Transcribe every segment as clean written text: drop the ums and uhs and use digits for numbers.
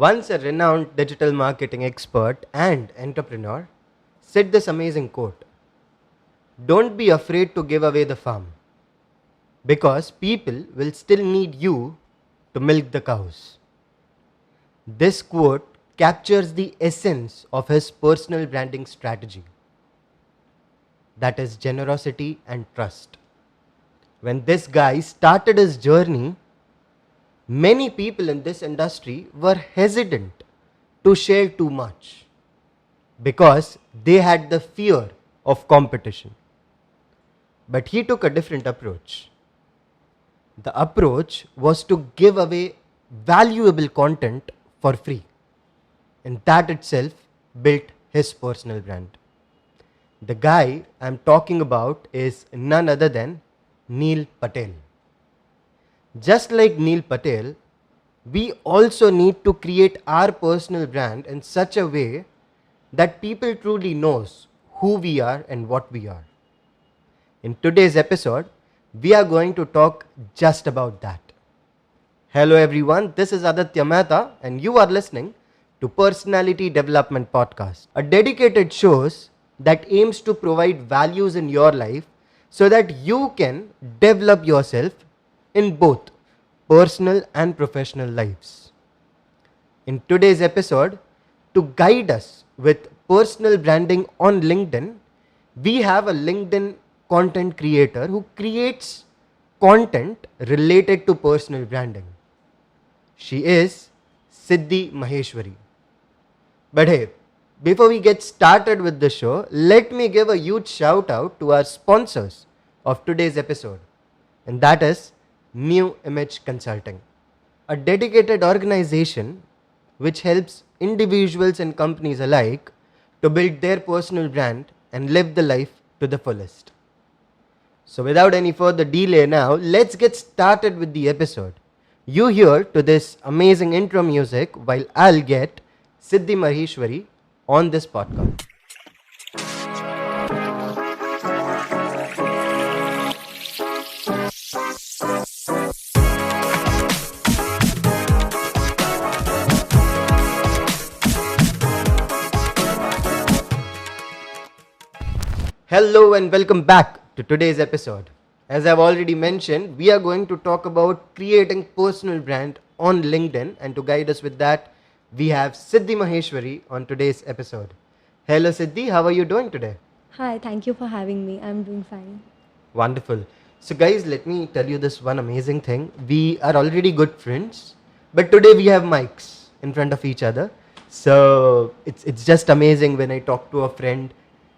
Once a renowned digital marketing expert and entrepreneur said this amazing quote: "Don't be afraid to give away the farm because people will still need you to milk the cows." This quote captures the essence of his personal branding strategy, that is, generosity and trust. When this guy started his journey, many people in this industry were hesitant to share too much because they had the fear of competition. But he took a different approach. The approach was to give away valuable content for free, and that itself built his personal brand. The guy I'm talking about is none other than Neil Patel. Just like Neil Patel, we also need to create our personal brand in such a way that people truly knows who we are and what we are. In today's episode, we are going to talk just about that. Hello everyone, this is Aditya Mehta and you are listening to Personality Development Podcast, a dedicated show that aims to provide values in your life so that you can develop yourself in both personal and professional lives. In today's episode, to guide us with personal branding on LinkedIn, we have a LinkedIn content creator who creates content related to personal branding. She is Siddhi Maheshwari. But hey, before we get started with the show, let me give a huge shout out to our sponsors of today's episode, and that is New Image Consulting, a dedicated organization which helps individuals and companies alike to build their personal brand and live the life to the fullest. So without any further delay now, let's get started with the episode. You hear to this amazing intro music while I'll get Siddhi Maheshwari on this podcast. Hello and welcome back to today's episode. As I've already mentioned, we are going to talk about creating personal brand on LinkedIn, and to guide us with that, we have Siddhi Maheshwari on today's episode. Hello Siddhi, how are you doing today? Hi, thank you for having me. I'm doing fine. Wonderful. So guys, let me tell you this one amazing thing. We are already good friends, but today we have mics in front of each other. So it's just amazing when I talk to a friend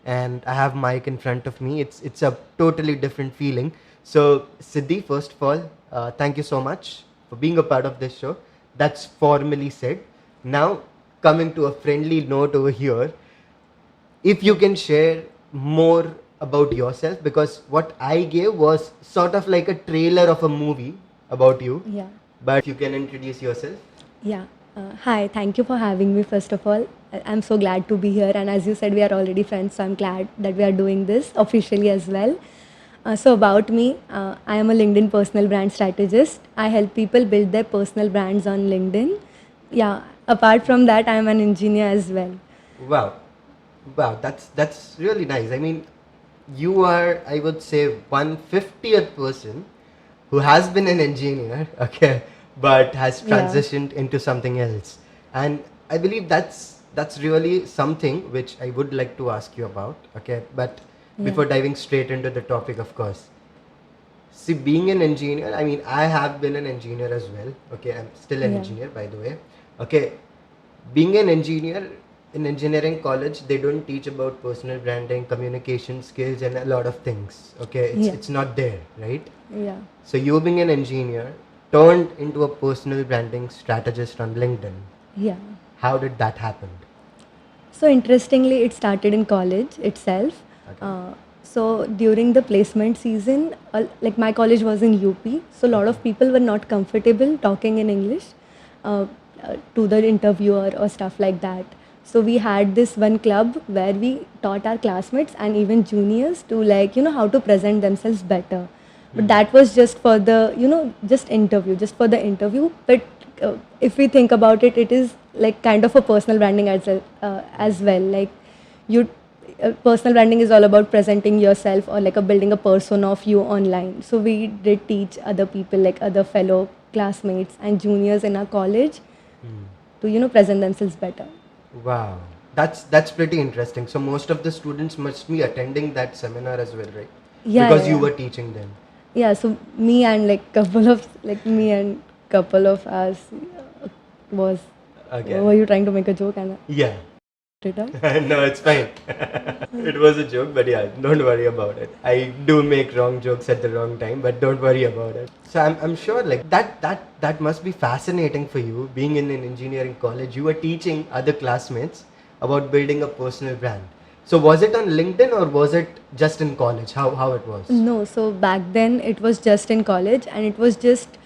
and I have mic in front of me. It's a totally different feeling. So Siddhi, first of all, thank you so much for being a part of this show. That's formally said. Now coming to a friendly note over here, if you can share more about yourself, because what I gave was sort of like a trailer of a movie about you. Yeah. But if you can introduce yourself. Yeah. Hi, thank you for having me, first of all. I'm so glad to be here. And as you said, we are already friends, so I'm glad that we are doing this officially as well. So, about me, I am a LinkedIn personal brand strategist. I help people build their personal brands on LinkedIn. Yeah. Apart from that, I am an engineer as well. Wow. Wow, that's really nice. I mean, you are, I would say, 150th person who has been an engineer, okay, but has Yeah. transitioned into something else. And I believe that's really something which I would like to ask you about, okay? But Yeah. before diving straight into the topic, of course. See, being an engineer, I mean, I have been an engineer as well, okay? I'm still an Yeah. engineer, by the way, okay? Being an engineer, in engineering college, they don't teach about personal branding, communication skills, and a lot of things. Okay, Yeah. it's not there, right? Yeah. So you being an engineer turned into a personal branding strategist on LinkedIn. Yeah. How did that happen? So interestingly, it started in college itself. Okay. So during the placement season, like my college was in UP, so a lot of people were not comfortable talking in English uh, to the interviewer or stuff like that. So we had this one club where we taught our classmates and even juniors to how to present themselves better. But that was just for the, just for the interview. But if we think about it, it is like kind of a personal branding as well. Like you, personal branding is all about presenting yourself or like a building a persona of you online. So we did teach other people, like other fellow classmates and juniors in our college, to present themselves better. Wow, that's pretty interesting. So most of the students must be attending that seminar as well, right? Yeah, Because yeah, you yeah. were teaching them. Yeah, so me and couple of us was. Okay. Were you trying to make a joke and Yeah. it out? No, it's fine. It was a joke, but yeah, don't worry about it. I do make wrong jokes at the wrong time, but don't worry about it. So I'm sure like that must be fascinating for you being in an engineering college. You were teaching other classmates about building a personal brand. So was it on LinkedIn or was it just in college? How it was? No, so back then it was just in college, and it was just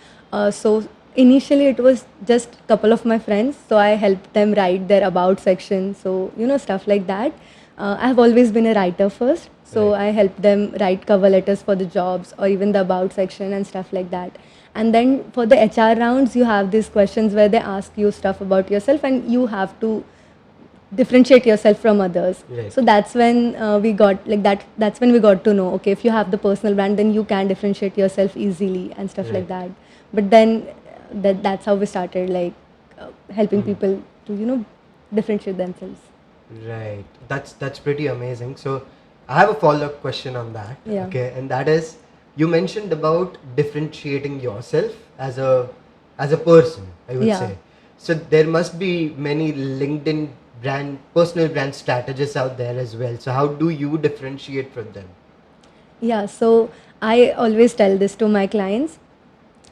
so initially it was just couple of my friends. So I helped them write their about section. So stuff like that. I have always been a writer first, so Right. I helped them write cover letters for the jobs or even the about section and stuff like that. And then for the HR rounds, you have these questions where they ask you stuff about yourself, and you have to differentiate yourself from others. Right. So that's when we got like that. That's when we got to know, okay, if you have the personal brand, then you can differentiate yourself easily and stuff like Right. that. But then that's how we started, like helping people to differentiate themselves. Right. That's pretty amazing. So I have a follow-up question on that. Yeah. Okay, and that is you mentioned about differentiating yourself as a person, I would Yeah. say. So there must be many LinkedIn personal brand strategists out there as well. So how do you differentiate from them? Yeah, so I always tell this to my clients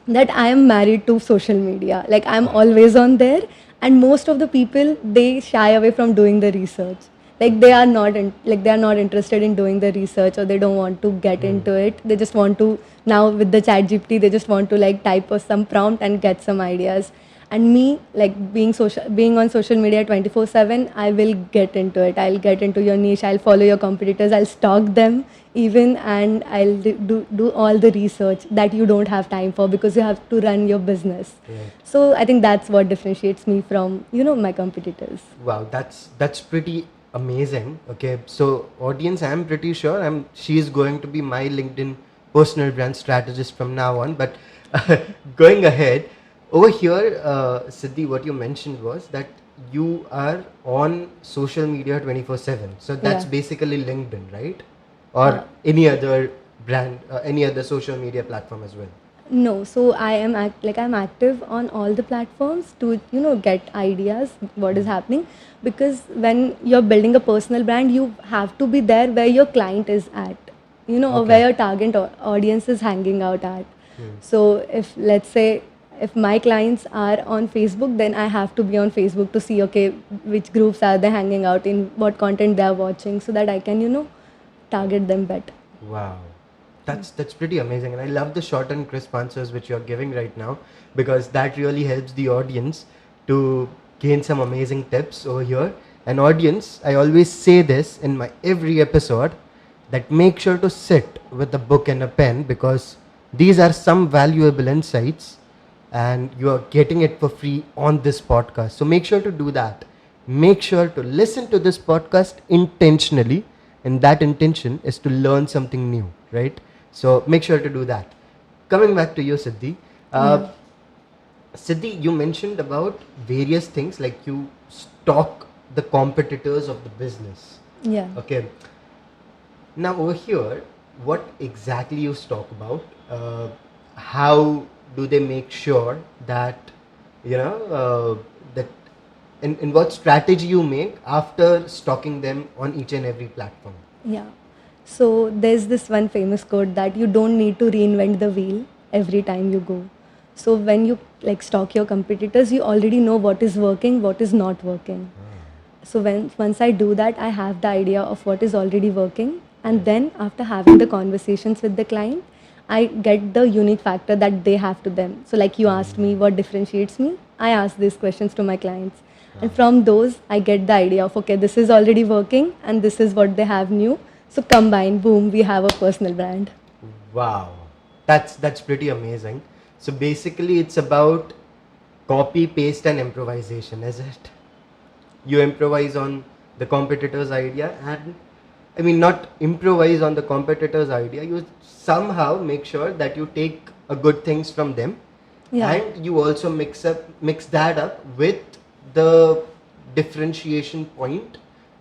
that I am married to social media. Like I'm always on there, and most of the people, they shy away from doing the research. Like they are not interested in doing the research, or they don't want to get into it. They just want to, now with the chat GPT, they just want to like type some prompt and get some ideas. And me, like being on social media 24/7, I will get into it. I'll get into your niche, I'll follow your competitors, I'll stalk them even, and I'll do all the research that you don't have time for because you have to run your business. Right. So I think that's what differentiates me from my competitors. Wow, that's pretty amazing. Okay, so audience, I'm pretty sure she's going to be my LinkedIn personal brand strategist from now on. But going ahead, over here, Siddhi, what you mentioned was that you are on social media 24/7. So that's Yeah. basically LinkedIn, right? Or Uh, any other brand, any other social media platform as well. No, so I'm active on all the platforms to get ideas what is happening, because when you're building a personal brand, you have to be there where your client is at, or Okay. where your target audience is hanging out at. So if, let's say, if my clients are on Facebook, then I have to be on Facebook to see, okay, which groups are they hanging out in, what content they are watching, so that I can target them better. Wow, that's pretty amazing, and I love the short and crisp answers which you're giving right now, because that really helps the audience to gain some amazing tips over here. And audience, I always say this in my every episode, that make sure to sit with a book and a pen, because these are some valuable insights and you are getting it for free on this podcast. So make sure to do that. Make sure to listen to this podcast intentionally, and that intention is to learn something new, right? So make sure to do that. Coming back to you, Siddhi. Yeah. Siddhi, you mentioned about various things, like you stalk the competitors of the business. Yeah. Okay. Now over here, what exactly you talk about? How do they make sure that that in what strategy you make after stalking them on each and every platform? Yeah. So there's this one famous quote that you don't need to reinvent the wheel every time you go. So when you like stalk your competitors, you already know what is working, what is not working. So once I do that, I have the idea of what is already working, and then after having the conversations with the client, I get the unique factor that they have to them. So like you asked me what differentiates me, I ask these questions to my clients. And from those, I get the idea of, okay, this is already working and this is what they have new. So combine, boom, we have a personal brand. Wow, that's pretty amazing. So basically, it's about copy, paste, and improvisation, is it? You improvise on the competitor's idea, and I mean, not improvise on the competitor's idea, you somehow make sure that you take a good things from them, Yeah. and you also mix that up with the differentiation point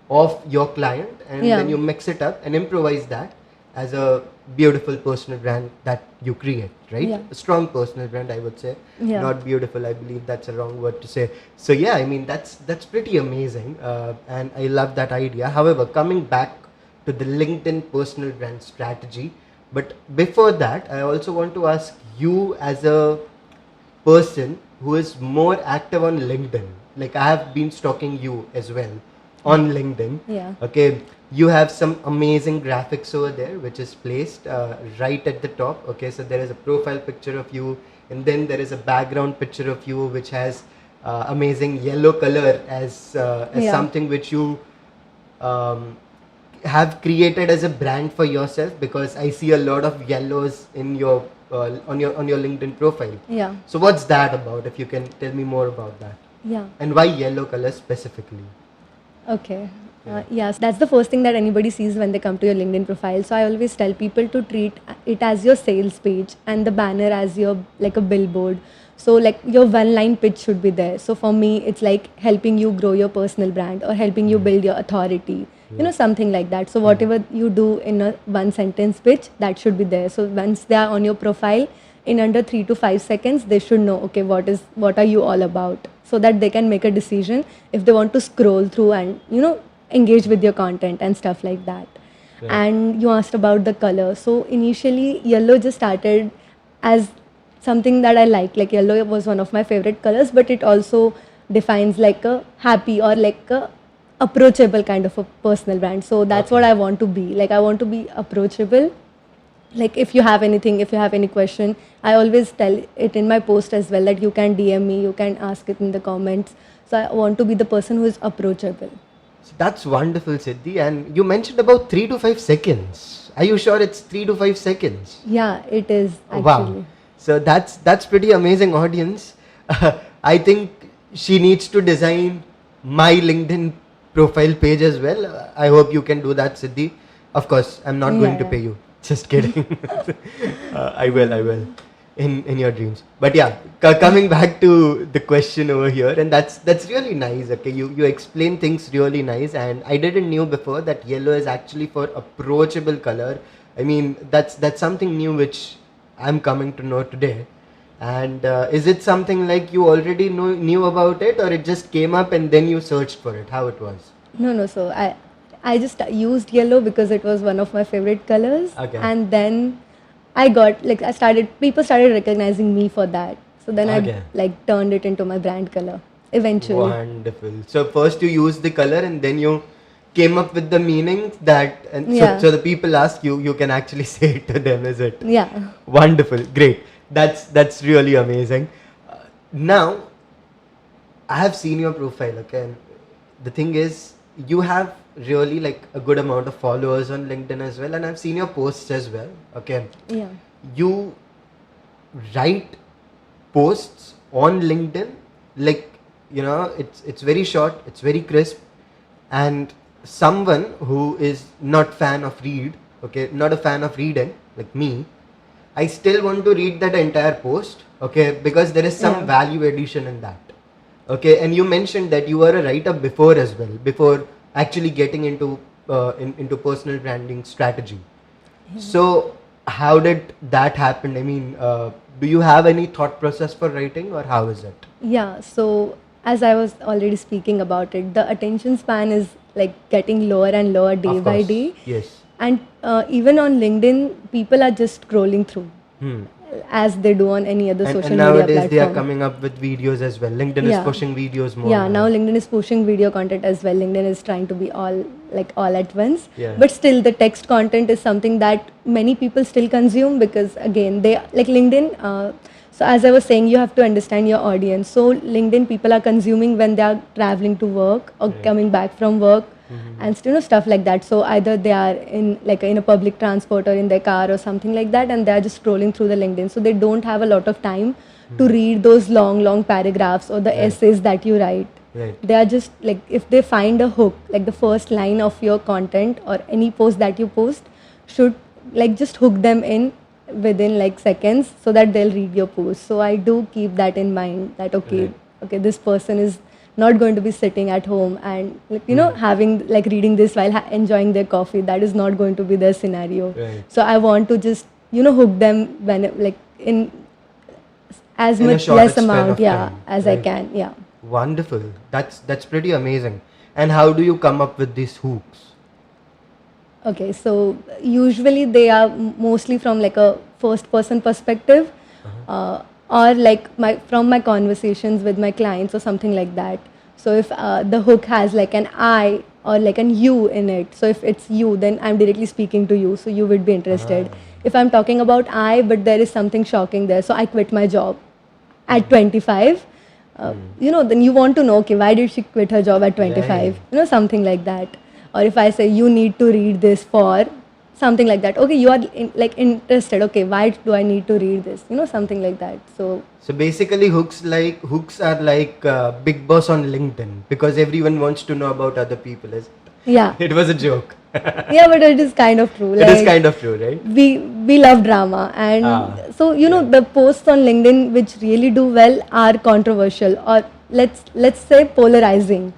of your client, and Yeah. then you mix it up and improvise that as a beautiful personal brand that you create, right? Yeah. A strong personal brand, I would say. Yeah. Not beautiful, I believe that's a wrong word to say. So yeah, I mean, that's pretty amazing, and I love that idea. However, coming back to the LinkedIn personal brand strategy, but before that, I also want to ask you, as a person who is more active on LinkedIn, like I have been stalking you as well on LinkedIn. Yeah. Okay, you have some amazing graphics over there, which is placed right at the top. Okay, so there is a profile picture of you, and then there is a background picture of you, which has amazing yellow color as Yeah. something which you um, have created as a brand for yourself, because I see a lot of yellows in your on your LinkedIn profile. Yeah. So what's that about? If you can tell me more about that, Yeah. and why yellow color specifically? Okay. Yeah. Yes, that's the first thing that anybody sees when they come to your LinkedIn profile. So I always tell people to treat it as your sales page and the banner as your like a billboard. So like your one line pitch should be there. So for me, it's like helping you grow your personal brand or helping you build your authority. You know, something like that. So whatever you do in a one sentence pitch, that should be there. So once they are on your profile, in under 3 to 5 seconds, they should know, okay, what are you all about, so that they can make a decision if they want to scroll through and engage with your content and stuff like that. Right. And you asked about the color. So initially, yellow just started as something that I like yellow was one of my favorite colors, but it also defines like a happy or like a approachable kind of a personal brand. So that's what Okay. I want to be. Like I want to be approachable. Like if you have anything, if you have any question, I always tell it in my post as well that you can DM me, you can ask it in the comments. So I want to be the person who is approachable. So that's wonderful, Siddhi. And you mentioned about 3 to 5 seconds. Are you sure it's 3 to 5 seconds? Yeah, it is Wow. actually. So that's pretty amazing, audience. I think she needs to design my LinkedIn profile page as well. I hope you can do that, Siddhi. Of course, I'm not going to Yeah. pay you. Just kidding. I will. I will. In your dreams. But yeah, coming back to the question over here, and that's really nice. Okay, you explain things really nice, and I didn't knew before that yellow is actually for approachable color. I mean, that's something new which I'm coming to know today. And is it something like you already knew about it, or it just came up and then you searched for it? How it was? No. So I just used yellow because it was one of my favorite colors. Okay. And then I got like people started recognizing me for that. So then Okay. I like turned it into my brand color eventually. Wonderful. So first you used the color, and then you came up with the meaning that, and Yeah. so the people ask you, you can actually say it to them, is it? Yeah. Wonderful, great. That's really amazing. Now, I have seen your profile, okay, and the thing is, you have really like a good amount of followers on LinkedIn as well, and I've seen your posts as well, okay. Yeah. You write posts on LinkedIn, like, it's very short, it's very crisp, and someone who is not fan of read, okay, not a fan of reading like me, I still want to read that entire post, okay, because there is some Yeah. value addition in that, okay. And you mentioned that you were a writer before as well, before actually getting into into personal branding strategy. So how did that happen? I mean, do you have any thought process for writing, or how is it? Yeah, so as I was already speaking about it, the attention span is like getting lower and lower day Of by course. day. Yes. And even on LinkedIn, people are just scrolling through Hmm. as they do on any other And social media nowadays platform. they are coming up with videos as well. LinkedIn is Yeah. pushing videos more. Yeah, now LinkedIn is pushing video content as well. LinkedIn is trying to be all at once. Yeah. But still, the text content is something that many people still consume because again, they like LinkedIn. So as I was saying, you have to understand your audience. So LinkedIn people are consuming when they are traveling to work or Right. coming back from work, and stuff like that. So either they are in a public transport or in their car or something like that, and they are just scrolling through the LinkedIn. So they don't have a lot of time to read those long paragraphs or the essays that you write. Right. They are just like, if they find a hook, like the first line of your content or any post that you post should like just hook them in within like seconds so that they'll read your post. So I do keep that in mind that okay, this person is not going to be sitting at home and like, having like reading this while enjoying their coffee. That is not going to be their scenario. Right. So I want to just hook them when like in as In a much shortest less span amount, of yeah, time. as I Right. can, yeah. Wonderful. That's pretty amazing. And how do you come up with these hooks? Okay, so usually they are mostly from like a first person perspective, or like from my conversations with my clients or something like that. So if the hook has like an I or like an you in it, so if it's you, then I'm directly speaking to you, so you would be interested. If I'm talking about I, but there is something shocking there, so I quit my job at 25. Then you want to know, okay, why did she quit her job at 25? Right. Something like that. Or if I say you need to read this for something like that, okay, you are interested, okay, why do I need to read this? Something like that. So basically, hooks are like Big Boss on LinkedIn because everyone wants to know about other people. Yeah. It was a joke. Yeah, but it is kind of true. It is kind of true, right? We love drama, and so the posts on LinkedIn which really do well are controversial, or let's say polarizing.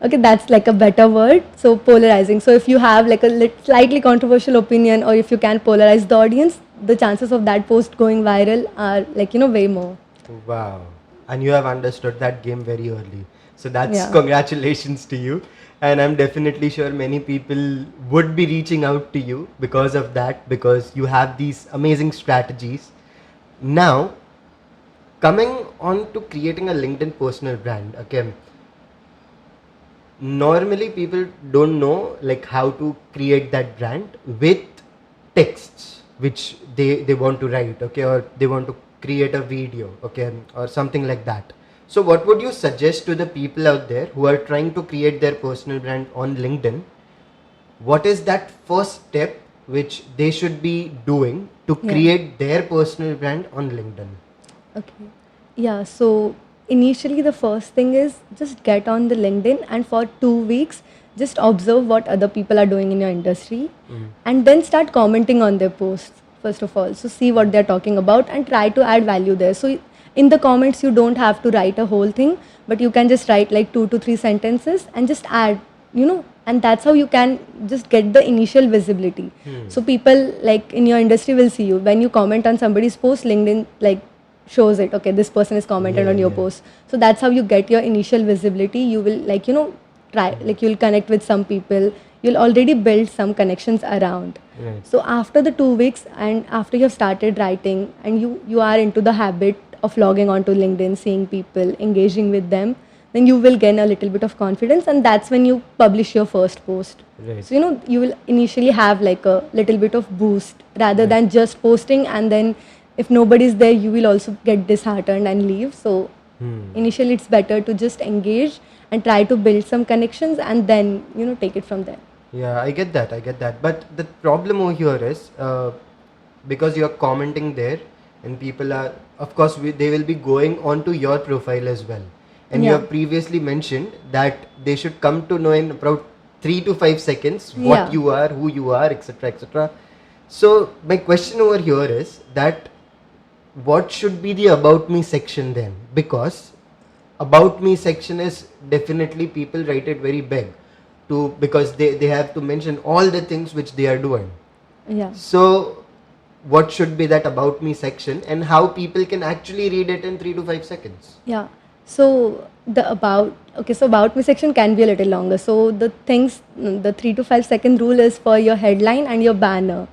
Okay, that's like a better word. So polarizing. So if you have like a slightly controversial opinion, or if you can polarize the audience, the chances of that post going viral are like way more. Wow. And you have understood that game very early. So that's Yeah. congratulations to you. And I'm definitely sure many people would be reaching out to you because of that, because you have these amazing strategies. Now, coming on to creating a LinkedIn personal brand, okay. Normally people don't know like how to create that brand with texts which they want to write, okay, or they want to create a video, okay, or something like that. So what would you suggest to the people out there who are trying to create their personal brand on LinkedIn? What is that first step which they should be doing to create their personal brand on LinkedIn? Okay. Yeah, so initially the first thing is just get on the LinkedIn and for 2 weeks just observe what other people are doing in your industry and then start commenting on their posts first of all. So see what they're talking about and try to add value there. So in the comments you don't have to write a whole thing, but you can just write like 2 to 3 sentences and just add, and that's how you can just get the initial visibility. So people like in your industry will see you. When you comment on somebody's post, LinkedIn like shows it, okay, this person is commented on your post. So that's how you get your initial visibility. You will like try, like you'll connect with some people, you'll already build some connections around. So after the 2 weeks and after you've started writing and you are into the habit of logging onto LinkedIn, seeing people, engaging with them, then you will gain a little bit of confidence, and that's when you publish your first post. So you will initially have like a little bit of boost rather than just posting, and then if nobody's there you will also get disheartened and leave. So initially it's better to just engage and try to build some connections and then take it from there. Yeah, I get that. But the problem over here is because you're commenting there, and people are, of course, they will be going onto your profile as well. And you have previously mentioned that they should come to know in about 3 to 5 seconds what you are, who you are, etc., etc. So my question over here is that what should be the about me section then? Because about me section is definitely people write it very big because they have to mention all the things which they are doing. So what should be that about me section and how people can actually read it in 3 to 5 seconds? So about me section can be a little longer. So the 3 to 5 second rule is for your headline and your banner.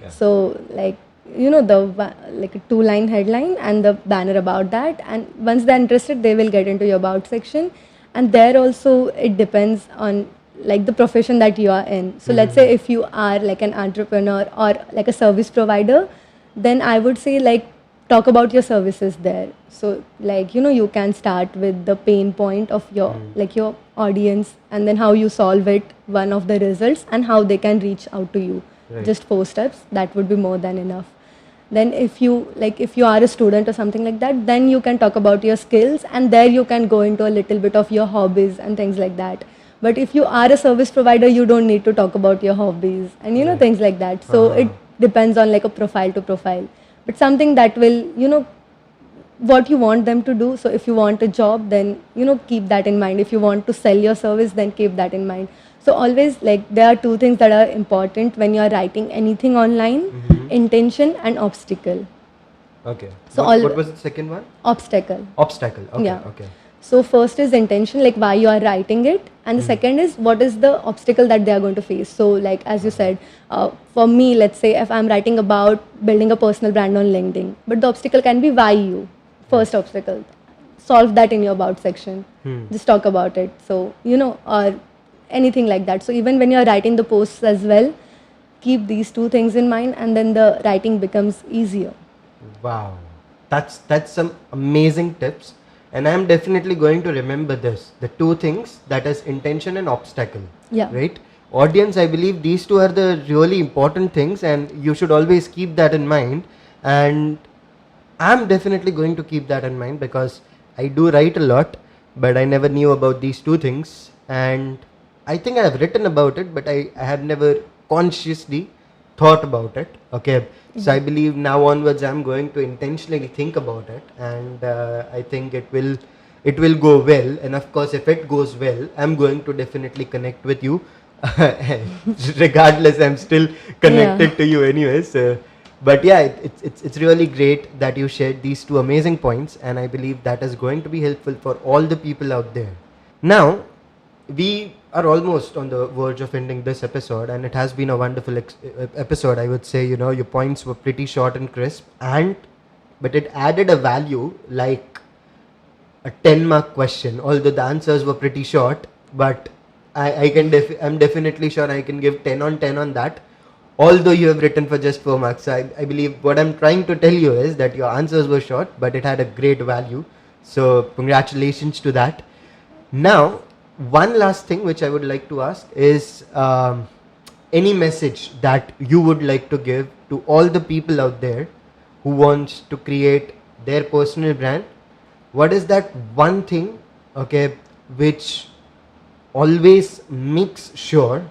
So like like a 2-line headline and the banner about that, and once they're interested they will get into your about section, and there also it depends on like the profession that you are in. So let's say if you are like an entrepreneur or like a service provider, then I would say like talk about your services there. So like you can start with the pain point of your like your audience, and then how you solve it, one of the results, and how they can reach out to you. Just 4 steps, that would be more than enough. Then if you are a student or something like that, then you can talk about your skills, and there you can go into a little bit of your hobbies and things like that. But if you are a service provider, you don't need to talk about your hobbies and Right. things like that. So it depends on like a profile to profile, but something that will what you want them to do. So if you want a job, then keep that in mind. If you want to sell your service, then keep that in mind. So always, like, there are two things that are important when you are writing anything online: intention and obstacle. Okay. So What was the second one? Obstacle. Obstacle. Okay. Yeah. Okay. So first is intention, like why you are writing it, and the second is what is the obstacle that they are going to face. So like as you said, for me, let's say if I'm writing about building a personal brand on LinkedIn, but the obstacle can be why you. First obstacle, solve that in your about section. Just talk about it. So or anything like that. So even when you're writing the posts as well, keep these two things in mind, and then the writing becomes easier. Wow, that's some amazing tips, and I'm definitely going to remember this. The two things, that is intention and obstacle. Yeah. Right. Audience, I believe these two are the really important things, and you should always keep that in mind. And I'm definitely going to keep that in mind because I do write a lot, but I never knew about these two things. And I think I have written about it, but I have never consciously thought about it. Okay. So I believe now onwards I'm going to intentionally think about it, and I think it will go well. And of course, if it goes well, I'm going to definitely connect with you. Regardless, I'm still connected to you anyways. But yeah, it's really great that you shared these two amazing points, and I believe that is going to be helpful for all the people out there. Now, we are almost on the verge of ending this episode, and it has been a wonderful episode. I would say, your points were pretty short and crisp, but it added a value like a 10-mark question. Although the answers were pretty short, but I'm definitely sure I can give 10 on 10 on that. Although you have written for just 4 marks, so I believe what I'm trying to tell you is that your answers were short, but it had a great value. So congratulations to that. Now, one last thing which I would like to ask is any message that you would like to give to all the people out there who wants to create their personal brand. What is that one thing, okay, which always makes sure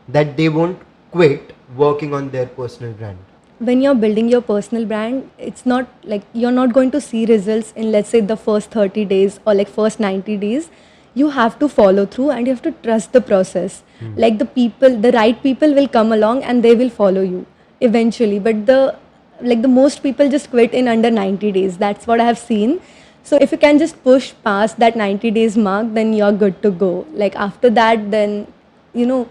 that they won't quit working on their personal brand? When you're building your personal brand, it's not like you're not going to see results in, let's say, the first 30 days or like first 90 days. You have to follow through, and you have to trust the process. Like the right people will come along and they will follow you eventually. But the most people just quit in under 90 days. That's what I have seen. So if you can just push past that 90 days mark, then you're good to go. Like after that, then you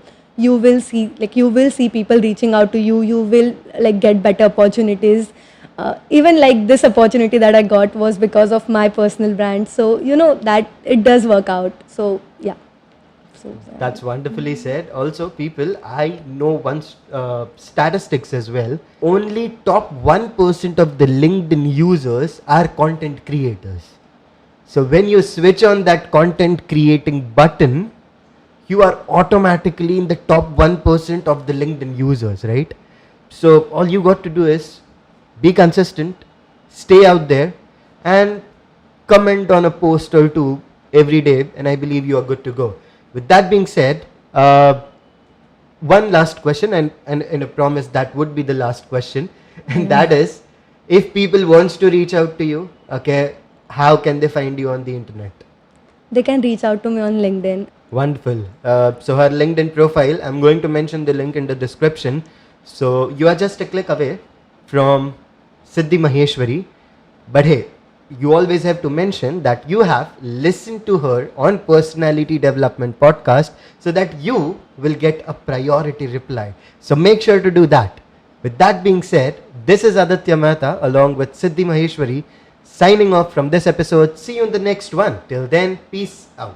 will see people reaching out to you. You will like get better opportunities. Even like this opportunity that I got was because of my personal brand. So that it does work out. So yeah. So That's wonderfully said. Also, people, I know one statistics as well. Only top 1% of the LinkedIn users are content creators. So when you switch on that content creating button, you are automatically in the top 1% of the LinkedIn users, right? So all you got to do is be consistent, stay out there, and comment on a post or two every day, and I believe you are good to go. With that being said, one last question, and I promise that would be the last question, and that is, if people wants to reach out to you, okay, how can they find you on the internet? they can reach out to me on LinkedIn. Wonderful. So her LinkedIn profile, I'm going to mention the link in the description. So you are just a click away from Siddhi Maheshwari. But hey, you always have to mention that you have listened to her on Personality Development Podcast, so that you will get a priority reply. So make sure to do that. With that being said, this is Aditya Mehta along with Siddhi Maheshwari signing off from this episode. See you in the next one. Till then, peace out.